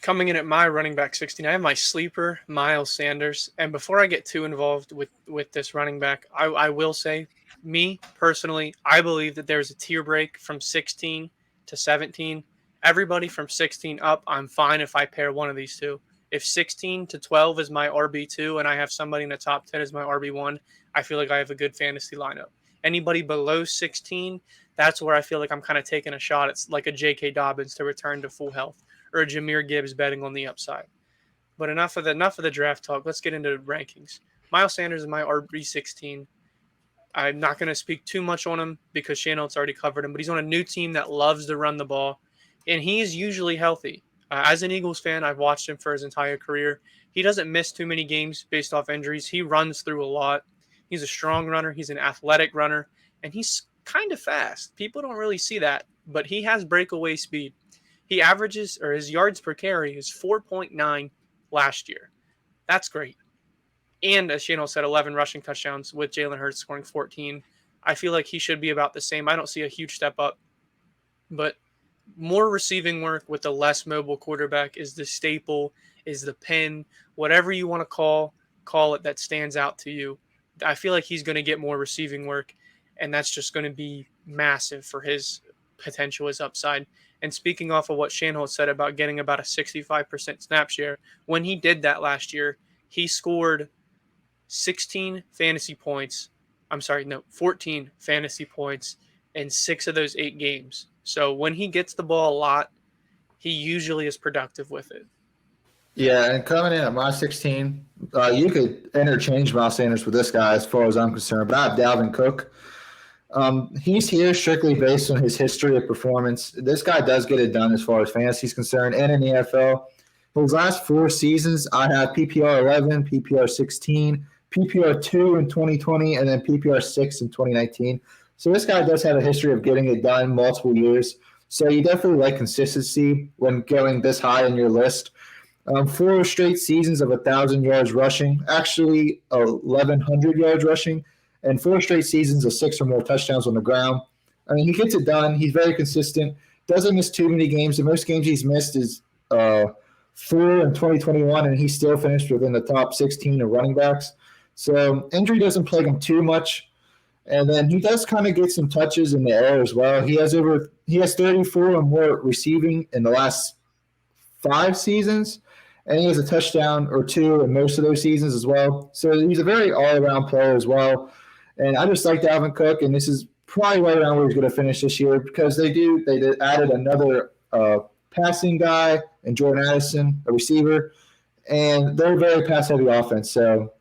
Coming in at my running back 16, I have my sleeper, Miles Sanders. And before I get too involved with this running back, I will say, me personally, I believe that there's a tier break from 16 to 17. Everybody from 16 up, I'm fine if I pair one of these two. If 16 to 12 is my RB2 and I have somebody in the top 10 as my RB1, I feel like I have a good fantasy lineup. Anybody below 16, that's where I feel like I'm kind of taking a shot. It's like a J.K. Dobbins to return to full health, or a Jahmyr Gibbs betting on the upside. But enough of the draft talk. Let's get into rankings. Miles Sanders is my RB16. I'm not going to speak too much on him because Shanault's already covered him, but he's on a new team that loves to run the ball, and he's usually healthy. As an Eagles fan, I've watched him for his entire career. He doesn't miss too many games based off injuries. He runs through a lot. He's a strong runner. He's an athletic runner, and he's kind of fast. People don't really see that, but he has breakaway speed. He averages, or his yards per carry is 4.9 last year. That's great. And as Shanault said, 11 rushing touchdowns with Jalen Hurts scoring 14. I feel like he should be about the same. I don't see a huge step up, but more receiving work with a less mobile quarterback is the staple, is the pin, whatever you want to call it that stands out to you. I feel like he's going to get more receiving work, and that's just going to be massive for his potential, his upside. And speaking off of what Shanault said about getting about a 65% snap share, when he did that last year, he scored 14 fantasy points in 6 of those 8 games. So when he gets the ball a lot, he usually is productive with it. Yeah, and coming in at my 16, you could interchange Miles Sanders with this guy as far as I'm concerned, but I have Dalvin Cook. He's here strictly based on his history of performance. This guy does get it done as far as fantasy is concerned and in the NFL. For his last 4 seasons, I have PPR 11, PPR 16, PPR 2 in 2020, and then PPR 6 in 2019. So this guy does have a history of getting it done multiple years. So you definitely like consistency when going this high in your list. 4 straight seasons of 1,000 yards rushing, actually 1,100 yards rushing, and 4 straight seasons of 6 or more touchdowns on the ground. I mean, he gets it done. He's very consistent. Doesn't miss too many games. The most games he's missed is 4 in 2021, and he still finished within the top 16 of running backs. So injury doesn't plague him too much. And then he does kind of get some touches in the air as well. He has 34 or more receiving in the last 5 seasons, and he has a touchdown or 2 in most of those seasons as well. So he's a very all-around player as well. And I just like Dalvin Cook, and this is probably right around where he's going to finish this year because they added another passing guy and Jordan Addison, a receiver, and they're a very pass-heavy offense. So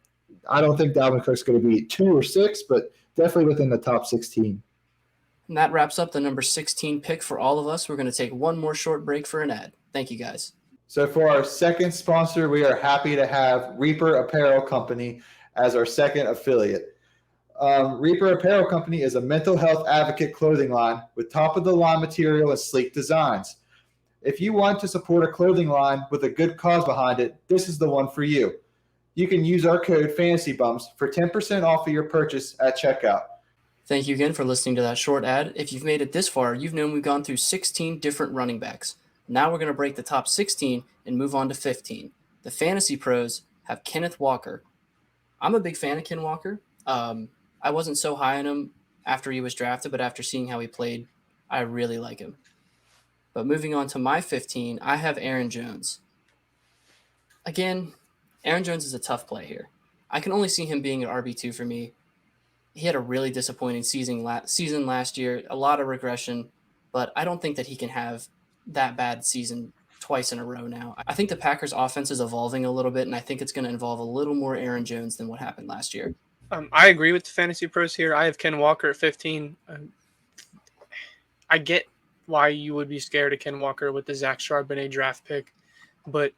I don't think Dalvin Cook's going to be 2 or 6, but definitely within the top 16. And that wraps up the number 16 pick for all of us. We're going to take one more short break for an ad. Thank you, guys. So for our second sponsor, we are happy to have Reaper Apparel Company as our second affiliate. Reaper Apparel Company is a mental health advocate clothing line with top-of-the-line material and sleek designs. If you want to support a clothing line with a good cause behind it, this is the one for you. You can use our code FANTASYBUMS for 10% off of your purchase at checkout. Thank you again for listening to that short ad. If you've made it this far, you've known we've gone through 16 different running backs. Now we're going to break the top 16 and move on to 15. The Fantasy Pros have Kenneth Walker. I'm a big fan of Ken Walker. I wasn't so high on him after he was drafted, but after seeing how he played, I really like him. But moving on to my 15, I have Aaron Jones. Again, Aaron Jones is a tough play here. I can only see him being an RB2 for me. He had a really disappointing season last year, a lot of regression, but I don't think that he can have that bad season twice in a row now. I think the Packers offense is evolving a little bit, and I think it's going to involve a little more Aaron Jones than what happened last year. I agree with the Fantasy Pros here. I have Ken Walker at 15. I get why you would be scared of Ken Walker with the Zach Charbonnet draft pick, but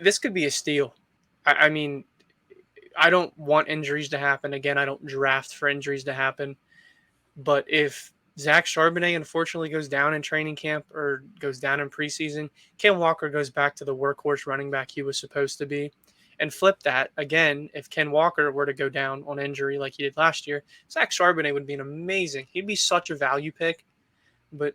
this could be a steal. I mean, I don't want injuries to happen. Again, I don't draft for injuries to happen. But if Zach Charbonnet unfortunately goes down in training camp or goes down in preseason, Ken Walker goes back to the workhorse running back he was supposed to be. And flip that, again, if Ken Walker were to go down on injury like he did last year, Zach Charbonnet would be he'd be such a value pick. but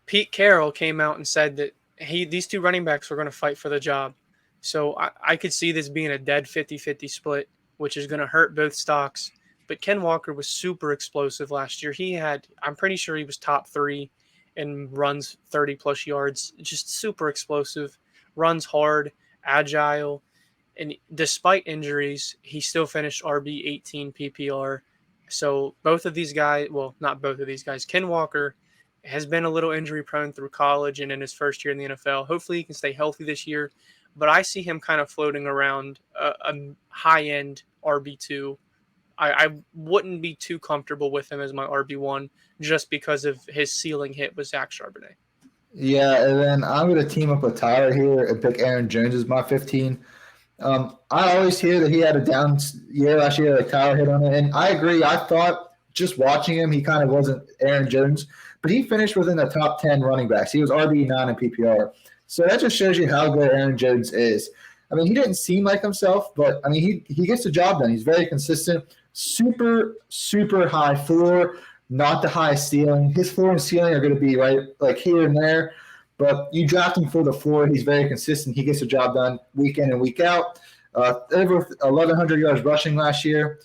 Pete Carroll came out and said that these two running backs were going to fight for the job. So I could see this being a dead 50-50 split, which is going to hurt both stocks. But Ken Walker was super explosive last year. I'm pretty sure he was top 3 in runs 30 plus yards, just super explosive, runs hard, agile. And despite injuries, he still finished RB 18 PPR. So both of these guys, well, not both of these guys, Ken Walker has been a little injury prone through college and in his first year in the NFL. Hopefully he can stay healthy this year, but I see him kind of floating around a high-end RB2. I wouldn't be too comfortable with him as my RB1 just because of his ceiling hit with Zach Charbonnet. Yeah, and then I'm going to team up with Tyler here and pick Aaron Jones as my 15. I always hear that he had a down year last year, like Tyler hit on it, and I agree. I thought just watching him, he kind of wasn't Aaron Jones, but he finished within the top 10 running backs. He was RB9 in PPR. So that just shows you how good Aaron Jones is. I mean, he didn't seem like himself, but, I mean, he gets the job done. He's very consistent, super, super high floor, not the highest ceiling. His floor and ceiling are going to be right like here and there, but you draft him for the floor. He's very consistent. He gets the job done week in and week out. Over 1,100 yards rushing last year.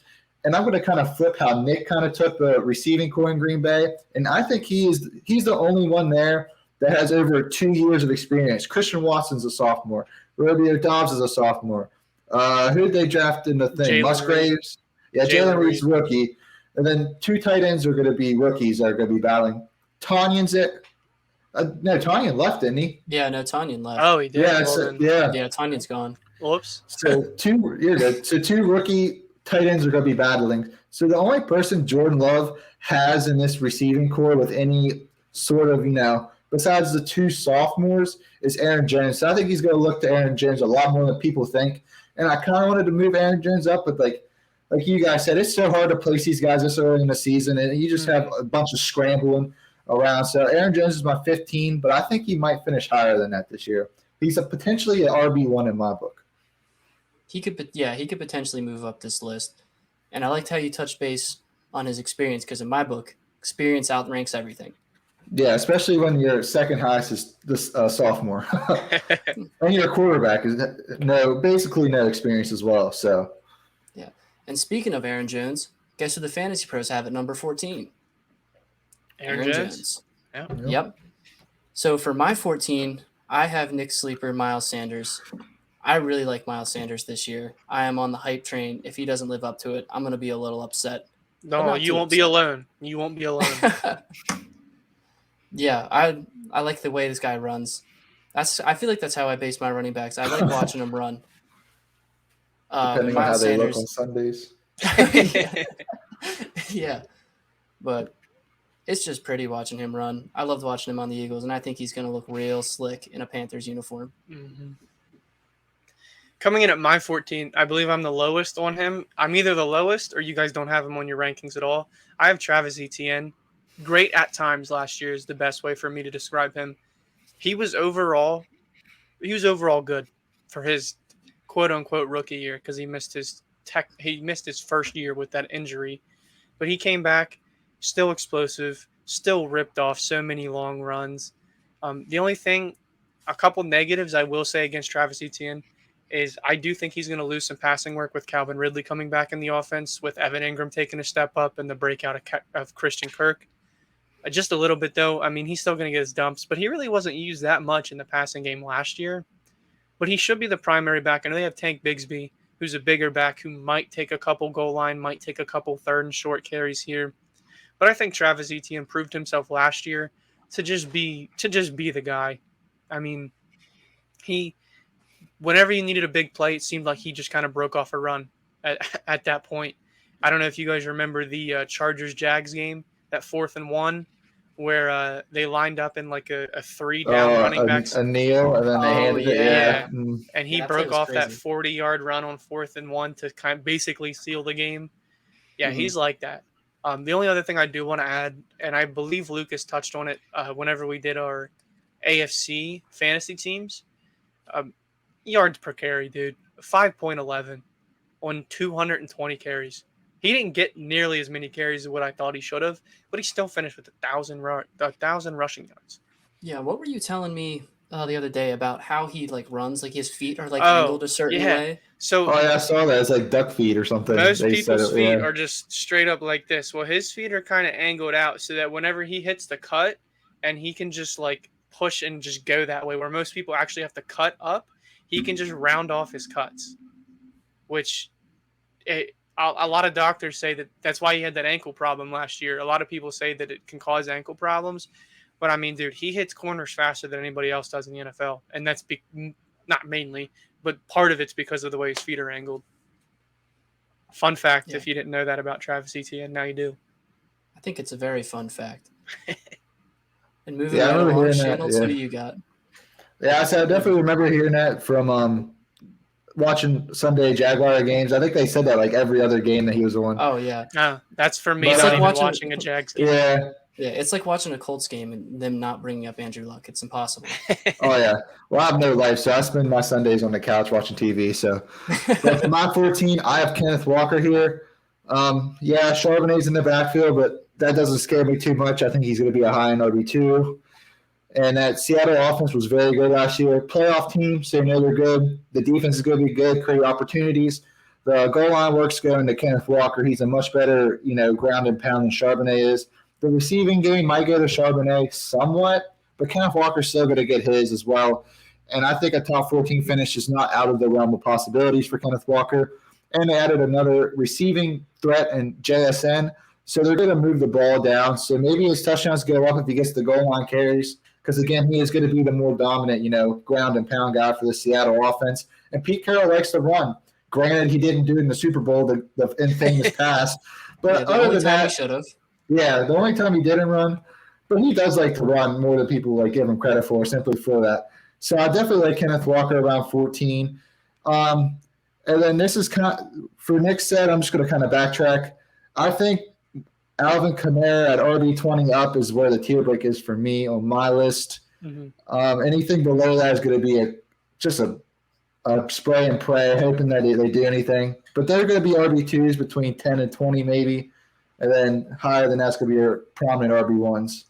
And I'm going to kind of flip how Nick kind of took the receiving core in Green Bay. And I think he's the only one there that has over 2 years of experience. Christian Watson's a sophomore. Romeo Dobbs is a sophomore. Who did they draft in the thing? Jalen Musgraves. Yeah, Jalen Reed's rookie. And then 2 tight ends are going to be rookies that are going to be battling. Tanyan's it. No, Tanyan left, didn't he? Yeah, no, Tanyan left. Oh, he did? Yeah, Yeah, Tanyan's gone. Whoops. So you're good. So 2 rookie tight ends are going to be battling. So the only person Jordan Love has in this receiving core with any sort of, besides the 2 sophomores, is Aaron Jones. So I think he's going to look to Aaron Jones a lot more than people think. And I kind of wanted to move Aaron Jones up, but like you guys said, it's so hard to place these guys this early in the season, and you just have a bunch of scrambling around. So Aaron Jones is my 15, but I think he might finish higher than that this year. He's potentially an RB1 in my book. He could potentially move up this list. And I liked how you touched base on his experience because in my book, experience outranks everything. Yeah, especially when your second highest is this sophomore, and your quarterback is basically no experience as well. So, yeah. And speaking of Aaron Jones, guess who the Fantasy Pros have at number 14? Aaron Jones. Yeah. Yep. So for my 14, I have Nick Sleeper, Miles Sanders. I really like Miles Sanders this year. I am on the hype train. If he doesn't live up to it, I'm going to be a little upset. No, you won't be alone. You won't be alone. Yeah, I like the way this guy runs. I feel like that's how I base my running backs. I like watching them run. Depending on how they look on Sundays. Yeah, but it's just pretty watching him run. I loved watching him on the Eagles, and I think he's going to look real slick in a Panthers uniform. Mm-hmm. Coming in at my 14, I believe I'm the lowest on him. I'm either the lowest or you guys don't have him on your rankings at all. I have Travis Etienne. Great at times last year is the best way for me to describe him. He was overall good for his quote unquote rookie year because he missed his first year with that injury. But he came back, still explosive, still ripped off so many long runs. The only thing, a couple negatives I will say against Travis Etienne is I do think he's going to lose some passing work with Calvin Ridley coming back in the offense, with Evan Ingram taking a step up and the breakout of Christian Kirk. Just a little bit, though. I mean, he's still going to get his dumps, but he really wasn't used that much in the passing game last year. But he should be the primary back. I know they have Tank Bigsby, who's a bigger back who might take a couple goal line, might take a couple third and short carries here. But I think Travis Etienne proved himself last year to just be the guy. I mean, whenever you needed a big play, it seemed like he just kind of broke off a run at that point. I don't know if you guys remember the Chargers-Jags game, that 4th and 1, where they lined up in like a 3-down running backs. A kneel, and then they handed it. Yeah. Mm. And he broke off that 40-yard run on 4th and 1 to kind of basically seal the game. Yeah, he's like that. The only other thing I do want to add, and I believe Lucas touched on it whenever we did our AFC fantasy teams, yards per carry, dude. 5.11 on 220 carries. He didn't get nearly as many carries as what I thought he should have, but he still finished with 1,000 rushing yards. Yeah, what were you telling me the other day about how he like runs? Like his feet are like Oh, angled a certain yeah. way. So Oh yeah, I saw that. It's like duck feet or something. most They said people's it, feet yeah. are just straight up like this. Well, his feet are kind of angled out so that whenever he hits the cut and he can just like push and just go that way, where most people actually have to cut up, he can just round off his cuts, which a lot of doctors say that's why he had that ankle problem last year. A lot of people say that it can cause ankle problems. But I mean, dude, he hits corners faster than anybody else does in the NFL. And that's not mainly, but part of it's because of the way his feet are angled. Fun fact, Yeah. if you didn't know that about Travis Etienne, now you do. I think it's a very fun fact. And moving Yeah, I right remember along, hearing that, Channels, yeah. what do you got? Yeah, I said I definitely remember hearing that from watching Sunday Jaguar games. I think they said that like every other game that he was on. Oh yeah, That's for me But, not like even watching- watching a Jags game. Yeah. yeah. It's like watching a Colts game and them not bringing up Andrew Luck. It's impossible. Oh yeah. Well, I have no life, so I spend my Sundays on the couch watching TV. So, but for my 14, I have Kenneth Walker here. Yeah, Charbonnet's in the backfield, but that doesn't scare me too much. I think he's going to be a high in RB2. And that Seattle offense was very good last year. Playoff team, so you know they're good. The defense is going to be good, create opportunities. The goal line work's going to Kenneth Walker. He's a much better, ground and pound than Charbonnet is. The receiving game might go to Charbonnet somewhat, but Kenneth Walker's still going to get his as well. And I think a top 14 finish is not out of the realm of possibilities for Kenneth Walker. And they added another receiving threat in JSN. So they're going to move the ball down. So maybe his touchdowns go up if he gets the goal line carries. Because, again, he is going to be the more dominant, ground and pound guy for the Seattle offense. And Pete Carroll likes to run. Granted, he didn't do it in the Super Bowl, the infamous pass. But Yeah, the other only than time that, he should have. yeah, the only time he didn't run. But he does like to run more than people give him credit for, simply for that. So I definitely like Kenneth Walker around 14. And then this is for Nick said, I'm just going to kind of backtrack. I think Alvin Kamara at RB20 up is where the tier break is for me on my list. Mm-hmm. Anything below that is going to be just a spray and pray, hoping that they do anything. But they're going to be RB2s between 10 and 20 maybe. And then higher than that's going to be your prominent RB1s.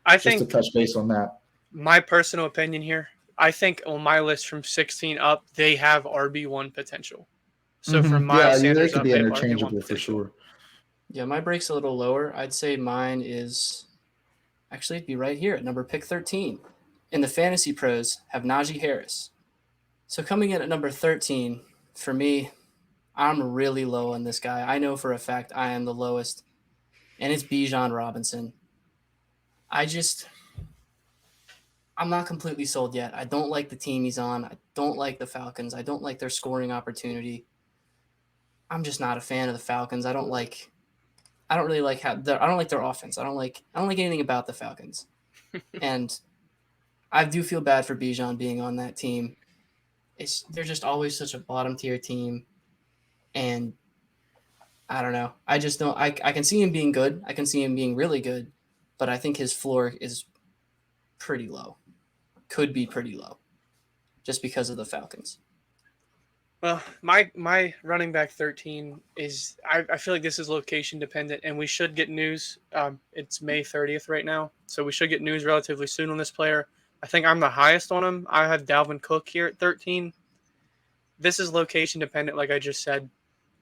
I Just to think touch base on that. my personal opinion here, I think on my list from 16 up, they have RB1 potential. So from Miles they Sanders could up, be they have interchangeable RB1 for potential. sure. Yeah, my break's a little lower. I'd say mine is actually it'd be right here at number pick 13. In the Fantasy Pros have Najee Harris. So coming in at number 13, for me, I'm really low on this guy. I know for a fact I am the lowest, and it's Bijan Robinson. I'm not completely sold yet. I don't like the team he's on. I don't like the Falcons. I don't like their scoring opportunity. I'm just not a fan of the Falcons. I don't really like I don't like their offense. I don't like anything about the Falcons. And I do feel bad for Bijan being on that team. They're just always such a bottom tier team. And I don't know. I just don't I can see him being good. I can see him being really good, but I think his floor is pretty low. Could be pretty low. Just because of the Falcons. Well, my running back 13 is I feel like this is location dependent, and we should get news. It's May 30th right now, so we should get news relatively soon on this player. I think I'm the highest on him. I have Dalvin Cook here at 13. This is location dependent, like I just said.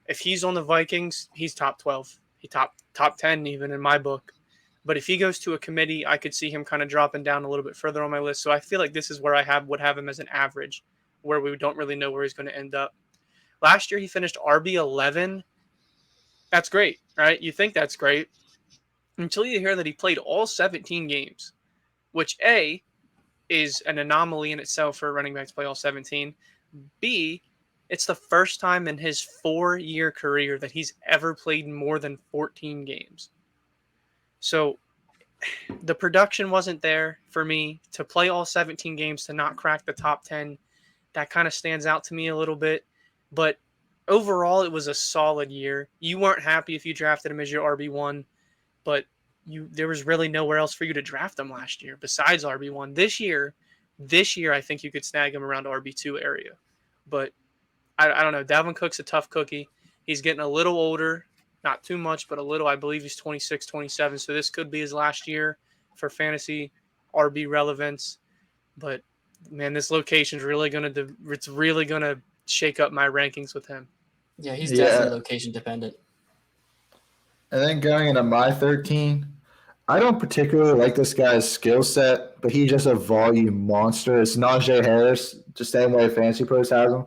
If he's on the Vikings, he's top 12. He top 10 even in my book. But if he goes to a committee, I could see him kind of dropping down a little bit further on my list. So I feel like this is where would have him as an average, where we don't really know where he's going to end up. Last year, he finished RB11. That's great, right? You think that's great until you hear that he played all 17 games, which A, is an anomaly in itself for a running back to play all 17. B, it's the first time in his 4-year career that he's ever played more than 14 games. So the production wasn't there for me to play all 17 games, to not crack the top 10. That kind of stands out to me a little bit. But overall, it was a solid year. You weren't happy if you drafted him as your RB1, but there was really nowhere else for you to draft him last year besides RB1. This year, I think you could snag him around RB2 area. But I don't know. Dalvin Cook's a tough cookie. He's getting a little older. not too much, but a little. I believe he's 26, 27. So this could be his last year for fantasy RB relevance. But man, this location's really gonna shake up my rankings with him. Yeah, he's Yeah. definitely location dependent. And then going into my 13, I don't particularly like this guy's skill set, but he's just a volume monster. It's Najee Harris, just same way Fantasy Pros has him.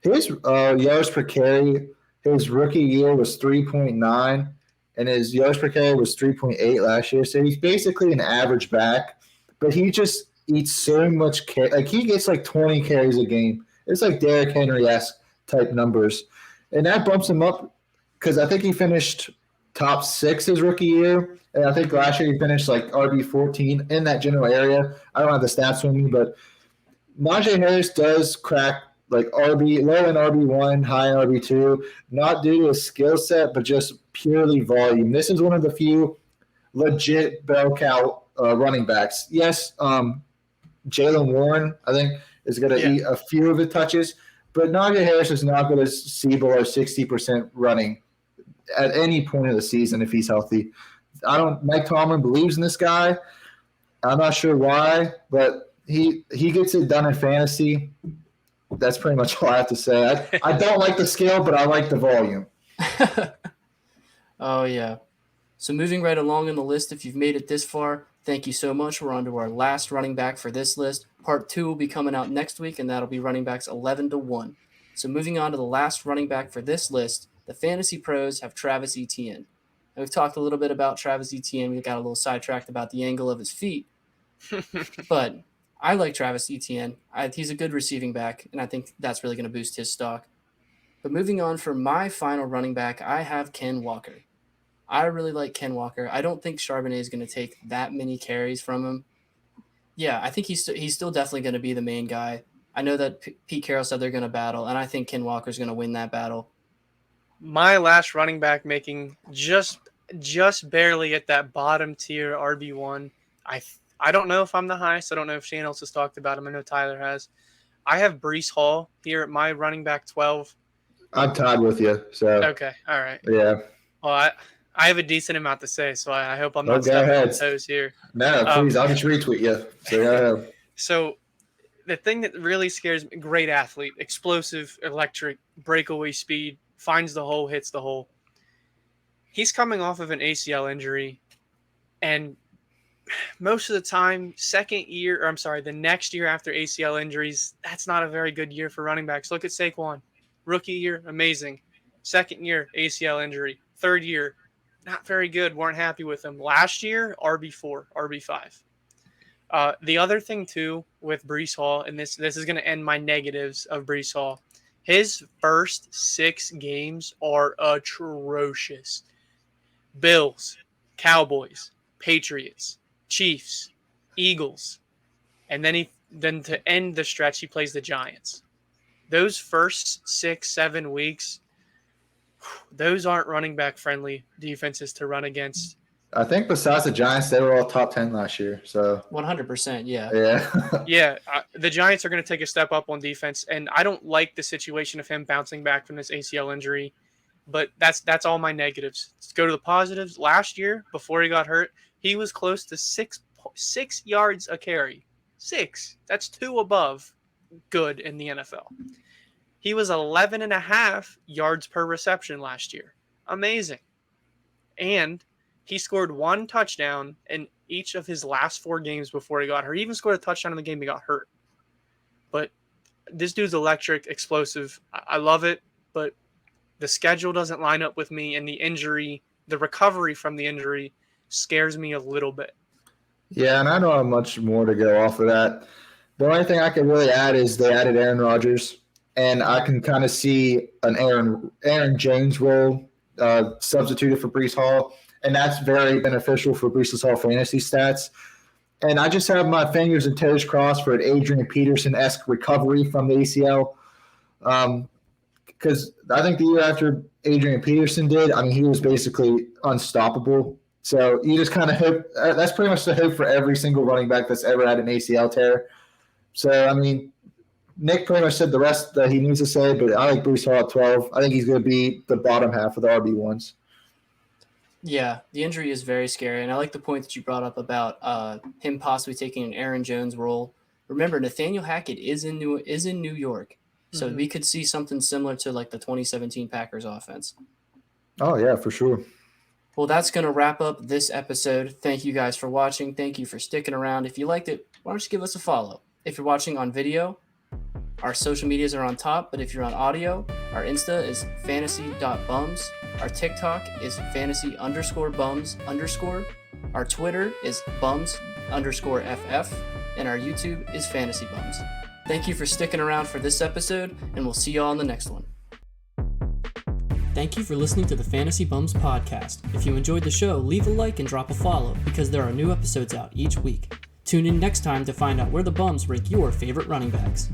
His yards per carry, his rookie year was 3.9, and his yards per carry was 3.8 last year. So he's basically an average back, but he just eats so much carry. Like, he gets like 20 carries a game. It's like Derrick Henry-esque type numbers. And that bumps him up because I think he finished top 6 his rookie year. And I think last year he finished like RB14 in that general area. I don't have the stats with me, but Najee Harris does crack like RB, low in RB1, high in RB2, not due to his skill set, but just purely volume. This is one of the few legit bell cow running backs. Yes, Jalen Warren, I think, is going to eat a few of the touches, but Najee Harris is not going to see below 60% running at any point of the season if he's healthy. Mike Tomlin believes in this guy. I'm not sure why, but he gets it done in fantasy. That's pretty much all I have to say. I don't like the scale, but I like the volume. Oh, yeah. So moving right along in the list, if you've made it this far, thank you so much. We're on to our last running back for this list. Part 2 will be coming out next week, and that'll be running backs 11 to 1. So moving on to the last running back for this list, the Fantasy Pros have Travis Etienne. And we've talked a little bit about Travis Etienne. We got a little sidetracked about the angle of his feet. But I like Travis Etienne. He's a good receiving back, and I think that's really going to boost his stock. But moving on for my final running back, I have Ken Walker. I really like Ken Walker. I don't think Charbonnet is going to take that many carries from him. Yeah, I think he's still definitely going to be the main guy. I know that Pete Carroll said they're going to battle, and I think Ken Walker is going to win that battle. My last running back making just barely at that bottom tier RB1. I don't know if I'm the highest. I don't know if Shane else has talked about him. I know Tyler has. I have Breece Hall here at my running back 12. I'm tied with you. So Okay, all right. Yeah. Well, I have a decent amount to say, so I hope I'm not Go stepping ahead. on toes here. No, please. I'll just retweet you. So go ahead. So the thing that really scares me, great athlete, explosive, electric, breakaway speed, finds the hole, hits the hole. He's coming off of an ACL injury, and most of the time, the next year after ACL injuries, that's not a very good year for running backs. Look at Saquon. Rookie year, amazing. Second year, ACL injury. Third year, not very good. Weren't happy with him. Last year, RB4, RB5. The other thing, too, with Breece Hall, and this is going to end my negatives of Breece Hall, his first 6 games are atrocious. Bills, Cowboys, Patriots, Chiefs, Eagles, and then to end the stretch, he plays the Giants. Those first 6-7 weeks, those aren't running back friendly defenses to run against. I think besides the Giants, they were all top 10 last year. So 100%, yeah. yeah. Yeah, the Giants are going to take a step up on defense, and I don't like the situation of him bouncing back from this ACL injury. But that's all my negatives. Let's go to the positives. Last year, before he got hurt, he was close to 6 yards a carry. 6. That's 2 above good in the NFL. He was 11.5 yards per reception last year. Amazing. And he scored 1 touchdown in each of his last 4 games before he got hurt. He even scored a touchdown in the game he got hurt. But this dude's electric, explosive. I love it, but the schedule doesn't line up with me, and the recovery from the injury scares me a little bit. Yeah, and I don't have much more to go off of that. The only thing I can really add is they added Aaron Rodgers, and I can kind of see an Aaron Jones role substituted for Breece Hall, and that's very beneficial for Breece Hall fantasy stats. And I just have my fingers and toes crossed for an Adrian Peterson-esque recovery from the ACL. Because I think the year after Adrian Peterson did, I mean, he was basically unstoppable. So you just kind of hope that's pretty much the hope for every single running back that's ever had an ACL tear. So, I mean, Nick pretty much said the rest that he needs to say, but I like Breece Hall at 12. I think he's going to be the bottom half of the RB1s. Yeah, the injury is very scary, and I like the point that you brought up about him possibly taking an Aaron Jones role. Remember, Nathaniel Hackett is in New York, so Mhm. we could see something similar to like the 2017 Packers offense. Oh yeah, for sure. Well, that's going to wrap up this episode. Thank you guys for watching. Thank you for sticking around. If you liked it, why don't you give us a follow? If you're watching on video, our social medias are on top, but if you're on audio, our Insta is fantasy.bums. Our TikTok is fantasy_bums_. Our Twitter is bums_ff. And our YouTube is fantasy bums. Thank you for sticking around for this episode, and we'll see you all in the next one. Thank you for listening to the Fantasy Bums podcast. If you enjoyed the show, leave a like and drop a follow because there are new episodes out each week. Tune in next time to find out where the Bums rank your favorite running backs.